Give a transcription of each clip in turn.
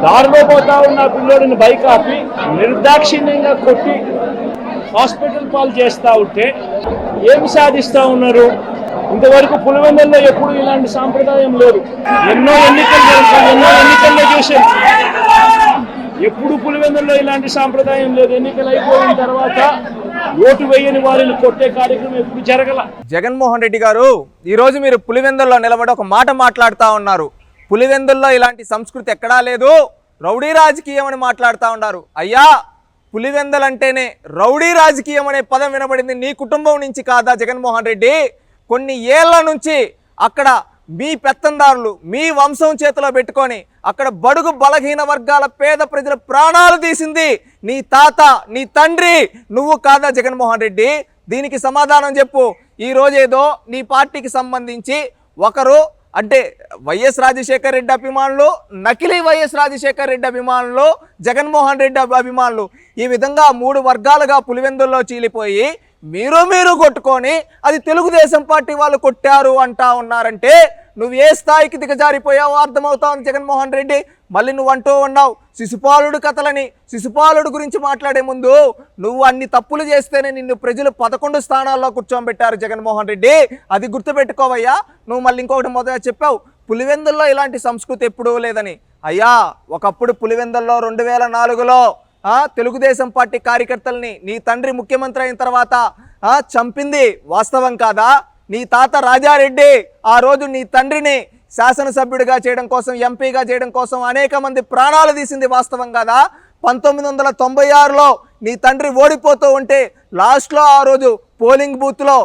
దారిలో పోతా ఉన్న పిల్లోడిని బైక్ ఆపి నిర్దాక్షిణ్యంగా కొట్టి హాస్పిటల్ పాలు చేస్తూ ఉంటే ఏమి సాధిస్తూ ఉన్నారు? ఇంతవరకు పులివెందుల్లో ఎప్పుడు ఇలాంటి సాంప్రదాయం లేదు. ఎన్నో ఎన్నికల్లో చూసాం, ఎప్పుడు పులివెందుల్లో ఇలాంటి సాంప్రదాయం లేదు. ఎన్నికలు అయిపోయిన తర్వాత ఓటు వేయని వారిని కొట్టే కార్యక్రమం ఎప్పుడు జరగల. జగన్మోహన్ రెడ్డి గారు ఈరోజు మీరు పులివెందుల్లో నిలబడి ఒక మాట మాట్లాడుతూ ఉన్నారు. పులివెందుల్లో ఇలాంటి సంస్కృతి ఎక్కడా లేదు, రౌడీ రాజకీయం అని మాట్లాడుతూ ఉన్నారు. అయ్యా, పులివెందులంటేనే రౌడీ రాజకీయం అనే పదం వినబడింది నీ కుటుంబం నుంచి కాదా జగన్మోహన్ రెడ్డి? కొన్ని ఏళ్ల నుంచి అక్కడ మీ పెత్తందారులు మీ వంశం చేతిలో పెట్టుకొని అక్కడ బడుగు బలహీన వర్గాల పేద ప్రజల ప్రాణాలు తీసింది నీ తాత, నీ తండ్రి, నువ్వు కాదా జగన్మోహన్ రెడ్డి? దీనికి సమాధానం చెప్పు. ఈరోజు ఏదో నీ పార్టీకి సంబంధించి ఒకరు అంటే వైఎస్ రాజశేఖర్ రెడ్డి అభిమానులు, నకిలీ వైఎస్ రాజశేఖర్ రెడ్డి అభిమానులు, జగన్మోహన్ రెడ్డి అభిమానులు, ఈ విధంగా 3 వర్గాలుగా పులివెందుల్లో చీలిపోయి మీరు కొట్టుకొని అది తెలుగుదేశం పార్టీ వాళ్ళు కొట్టారు అంటా ఉన్నారంటే నువ్వు ఏ స్థాయికి దిగజారిపోయావో అర్థమవుతావు జగన్మోహన్ రెడ్డి. మళ్ళీ నువ్వు అంటూ ఉన్నావు శిశుపాలుడు కథలని. శిశుపాలుడు గురించి మాట్లాడే ముందు నువ్వు అన్ని తప్పులు చేస్తేనే నిన్ను ప్రజలు 11 స్థానాల్లో కూర్చోబెట్టారు జగన్మోహన్ రెడ్డి. అది గుర్తుపెట్టుకోవయ్యా. నువ్వు మళ్ళీ ఇంకొకటి మొదట చెప్పావు, పులివెందుల్లో ఇలాంటి సంస్కృతి ఎప్పుడూ లేదని. అయ్యా, ఒకప్పుడు పులివెందుల్లో 2004లో తెలుగుదేశం పార్టీ కార్యకర్తల్ని నీ తండ్రి ముఖ్యమంత్రి అయిన తర్వాత చంపింది వాస్తవం కాదా? నీ తాత రాజారెడ్డి ఆ రోజు నీ తండ్రిని శాసనసభ్యుడిగా చేయడం కోసం, ఎంపీగా చేయడం కోసం అనేక మంది ప్రాణాలు తీసింది వాస్తవం కాదా? 1996లో నీ తండ్రి ఓడిపోతూ ఉంటే లాస్ట్లో ఆ రోజు పోలింగ్ బూత్లో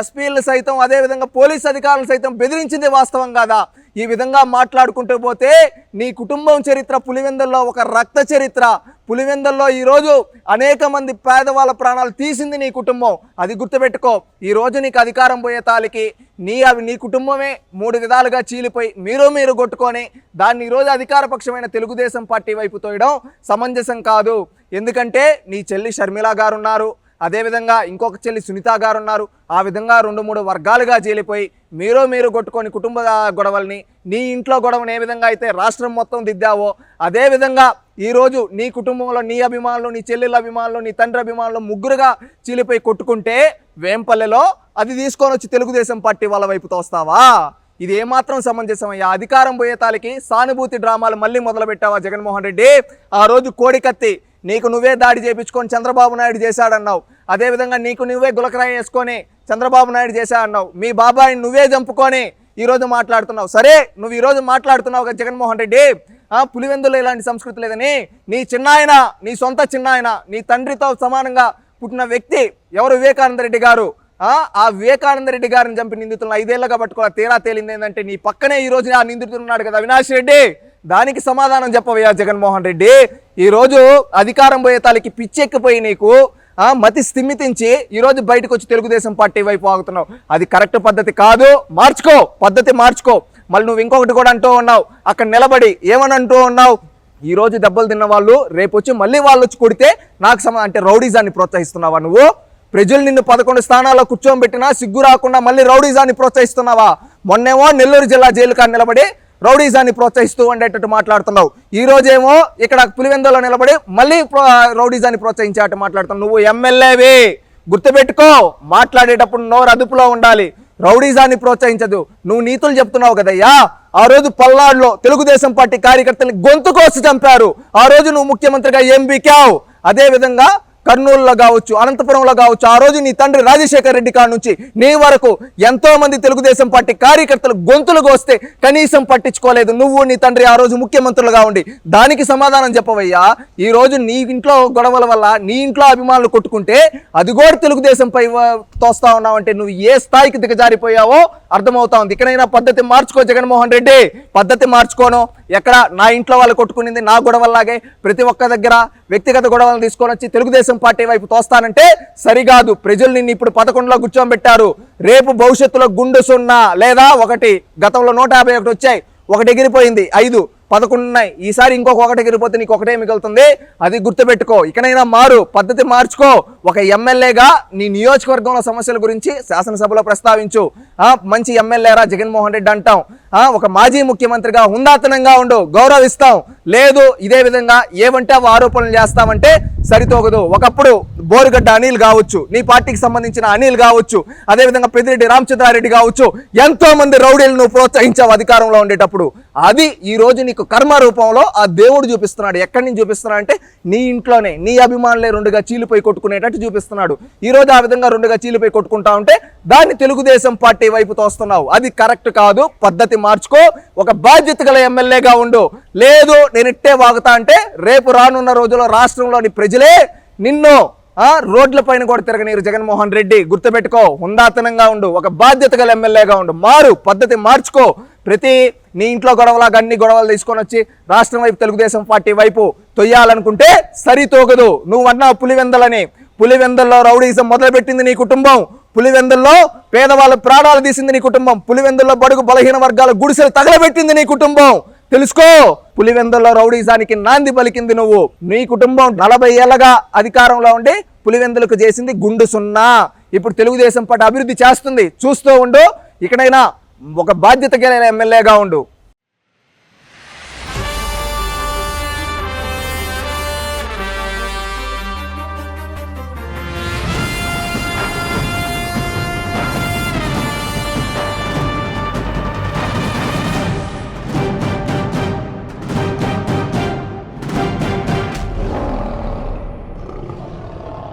ఎస్పీలు సైతం అదేవిధంగా పోలీస్ అధికారులు సైతం బెదిరించింది వాస్తవం కాదా? ఈ విధంగా మాట్లాడుకుంటూ పోతే నీ కుటుంబం చరిత్ర పులివెందుల్లో ఒక రక్త చరిత్ర. పులివెందుల్లో ఈరోజు అనేక మంది పేదవాళ్ళ ప్రాణాలు తీసింది నీ కుటుంబం. అది గుర్తుపెట్టుకో. ఈరోజు నీకు అధికారం పోయే తాలికి నీ కుటుంబమే 3 విధాలుగా చీలిపోయి మీరు కొట్టుకొని దాన్ని ఈరోజు అధికారపక్షమైన తెలుగుదేశం పార్టీ వైపు తోయడం సమంజసం కాదు. ఎందుకంటే నీ చెల్లి షర్మిల గారు ఉన్నారు, అదేవిధంగా ఇంకొక చెల్లి సునీత గారు ఉన్నారు. ఆ విధంగా 2-3 వర్గాలుగా చీలిపోయి మీరు కొట్టుకొని కుటుంబ గొడవల్ని, నీ ఇంట్లో గొడవని ఏ విధంగా అయితే రాష్ట్రం మొత్తం దిద్దావో అదేవిధంగా ఈరోజు నీ కుటుంబంలో నీ అభిమానులు, నీ చెల్లెళ్ళ అభిమానులు, నీ తండ్రి అభిమానులు 3గా చీలిపోయి కొట్టుకుంటే వేంపల్లెలో అది తీసుకొని వచ్చి తెలుగుదేశం పార్టీ వాళ్ళ వైపు తోస్తావా? ఇది ఏమాత్రం సమంజసమయ్యా? అధికారం పోయే తాలికి సానుభూతి డ్రామాలు మళ్ళీ మొదలు పెట్టావా జగన్మోహన్ రెడ్డి? ఆ రోజు కోడికత్తి నీకు నువ్వే దాడి చేయించుకొని చంద్రబాబు నాయుడు చేశాడన్నావు. అదేవిధంగా నీకు నువ్వే గులకరాయి వేసుకొని చంద్రబాబు నాయుడు చేశాడన్నావు. మీ బాబాయిని నువ్వే చంపుకొని ఈరోజు మాట్లాడుతున్నావు. సరే, నువ్వు ఈరోజు మాట్లాడుతున్నావు కదా జగన్మోహన్ రెడ్డి, పులివెందులో ఇలాంటి సంస్కృతి లేదని. నీ చిన్నాయన, నీ సొంత చిన్నాయన, నీ తండ్రితో సమానంగా పుట్టిన వ్యక్తి ఎవరు? వివేకానంద రెడ్డి గారు. ఆ వివేకానంద రెడ్డి గారిని చంపి నిందితులను 5 ఏళ్లుగా పట్టుకోవాలి. తీరా తేలింది ఏంటంటే నీ పక్కనే ఈ రోజు ఆ నిందితున్నాడు కదా అవినాష్ రెడ్డి. దానికి సమాధానం చెప్పవయ్యా జగన్మోహన్ రెడ్డి. ఈరోజు అధికారం పోయే తాలికి పిచ్చెక్కిపోయి నీకు మతి స్థిమితించి ఈరోజు బయటకు వచ్చి తెలుగుదేశం పార్టీ వైపు ఆగుతున్నావు. అది కరెక్ట్ పద్ధతి కాదు. మార్చుకో, పద్ధతి మార్చుకో. మళ్ళీ నువ్వు ఇంకొకటి కూడా అంటూ ఉన్నావు, అక్కడ నిలబడి ఏమని అంటూ ఉన్నావు, ఈరోజు దెబ్బలు తిన్న వాళ్ళు రేపు వచ్చి మళ్ళీ వాళ్ళు వచ్చి కొడితే నాకు అంటే రౌడీజాన్ని ప్రోత్సహిస్తున్నావా నువ్వు? ప్రజలు నిన్ను 11 స్థానాల్లో కూర్చోబెట్టినా సిగ్గు రాకుండా మళ్ళీ రౌడీజాన్ని ప్రోత్సహిస్తున్నావా? మొన్నేమో నెల్లూరు జిల్లా జైలు కాడ నిలబడి రౌడీజాన్ని ప్రోత్సహిస్తూ ఉండేటట్టు మాట్లాడుతున్నావు. ఈ రోజేమో ఇక్కడ పులివెందులో నిలబడి మళ్ళీ రౌడీజాన్ని ప్రోత్సహించేటట్టు మాట్లాడుతున్నావు. నువ్వు ఎమ్మెల్యేవి, గుర్తుపెట్టుకో. మాట్లాడేటప్పుడు నోరు అదుపులో ఉండాలి. రౌడీజాన్ని ప్రోత్సహించదు. నువ్వు నీతులు చెప్తున్నావు కదయ్యా. ఆ రోజు పల్నాడులో తెలుగుదేశం పార్టీ కార్యకర్తల్ని గొంతు కోసి చంపారు. ఆ రోజు నువ్వు ముఖ్యమంత్రిగా ఏం బీకావు? అదేవిధంగా కర్నూలులో కావచ్చు, అనంతపురంలో కావచ్చు, ఆ రోజు నీ తండ్రి రాజశేఖర్ రెడ్డి కాడ నుంచి నీ వరకు ఎంతో మంది తెలుగుదేశం పార్టీ కార్యకర్తలు గొంతులు కోస్తే కనీసం పట్టించుకోలేదు నువ్వు, నీ తండ్రి ఆ రోజు ముఖ్యమంత్రులుగా ఉండి. దానికి సమాధానం చెప్పవయ్యా. ఈ రోజు నీ ఇంట్లో గొడవల వల్ల నీ ఇంట్లో అభిమానులు కొట్టుకుంటే అది కూడా తెలుగుదేశంపై తోస్తా ఉన్నావంటే నువ్వు ఏ స్థాయికి దిగజారిపోయావో అర్థమవుతా ఉంది. ఇకనైనా పద్ధతి మార్చుకో జగన్మోహన్ రెడ్డి. పద్ధతి మార్చుకోను. ఎక్కడ నా ఇంట్లో వాళ్ళు కొట్టుకునింది నా గొడవల్లాగే ప్రతి ఒక్క దగ్గర వ్యక్తిగత గొడవలను తీసుకొని వచ్చి తెలుగుదేశం పార్టీ వైపు తోస్తానంటే సరికాదు. ప్రజలు నిన్ను ఇప్పుడు 11లో కూర్చోబెట్టారు. రేపు భవిష్యత్తులో గుండు 0 లేదా 1. గతంలో 151 వచ్చాయి, 1 ఎగిరిపోయింది, 5, 11 ఉన్నాయి. ఈసారి ఇంకొక 1 ఎగిరిపోతే నీకు 1 మిగులుతుంది. అది గుర్తుపెట్టుకో. ఇకనైనా మారు, పద్ధతి మార్చుకో. ఒక ఎమ్మెల్యేగా నీ నియోజకవర్గంలో సమస్యల గురించి శాసనసభలో ప్రస్తావించు. మంచి ఎమ్మెల్యేరా జగన్మోహన్ రెడ్డి అంటాం. ఒక మాజీ ముఖ్యమంత్రిగా హుందాతనంగా ఉండు, గౌరవిస్తాం. లేదు ఇదే విధంగా ఏమంటే అవి ఆరోపణలు చేస్తామంటే సరితోగదు. ఒకప్పుడు బోరుగడ్డ అనిల్ కావచ్చు, నీ పార్టీకి సంబంధించిన అనిల్ కావచ్చు, అదేవిధంగా పెద్దిరెడ్డి రామచంద్రారెడ్డి కావచ్చు, ఎంతో మంది రౌడీలను నువ్వు ప్రోత్సహించావు అధికారంలో ఉండేటప్పుడు. అది ఈ రోజు నీకు కర్మ రూపంలో ఆ దేవుడు చూపిస్తున్నాడు. ఎక్కడి నుంచి చూపిస్తున్నాడు అంటే నీ ఇంట్లోనే నీ అభిమానులే రెండుగా చీలిపోయి కొట్టుకునేటట్టు చూపిస్తున్నాడు. ఈ రోజు ఆ విధంగా రెండుగా చీలిపోయి కొట్టుకుంటా ఉంటే దాన్ని తెలుగుదేశం పార్టీ వైపు తోస్తున్నావు. అది కరెక్ట్ కాదు. పద్ధతి మార్చుకో. ఒక బాధ్యత గల ఎమ్మెల్యేగా ఉండు. లేదు నేను ఇట్టే వాగుతా అంటే రేపు రానున్న రోజుల్లో రాష్ట్రంలోని ప్రజలే నిన్ను రోడ్ల పైన కూడా తిరగనీరు. జగన్మోహన్ రెడ్డి గుర్తుపెట్టుకో, హుందాతనంగా ఉండు, ఒక బాధ్యత గల ఎమ్మెల్యేగా ఉండు. మారు, పద్ధతి మార్చుకో. ప్రతి నీ ఇంట్లో గొడవలాగా అన్ని గొడవలు తీసుకొని వచ్చి రాష్ట్రం వైపు తెలుగుదేశం పార్టీ వైపు తొయ్యాలనుకుంటే సరితోగదు. నువ్వు అన్నావు పులివెందలని. పులివెందల్లో రౌడీజం మొదలుపెట్టింది నీ కుటుంబం. పులివెందుల్లో పేదవాళ్ళ ప్రాణాలు తీసింది నీ కుటుంబం. పులివెందుల్లో బడుగు బలహీన వర్గాల గుడిసెలు తగలబెట్టింది నీ కుటుంబం. తెలుసుకో, పులివెందుల్లో రౌడీజానికి నాంది పలికింది నువ్వు. నీ కుటుంబం 40 ఏళ్ళగా అధికారంలో ఉండి పులివెందులకు చేసింది గుండు సున్నా. ఇప్పుడు తెలుగుదేశం పార్టీ అభివృద్ధి చేస్తుంది, చూస్తూ ఉండు. ఇకనైనా ఒక బాధ్యత కలిగిన ఎమ్మెల్యేగా ఉండు.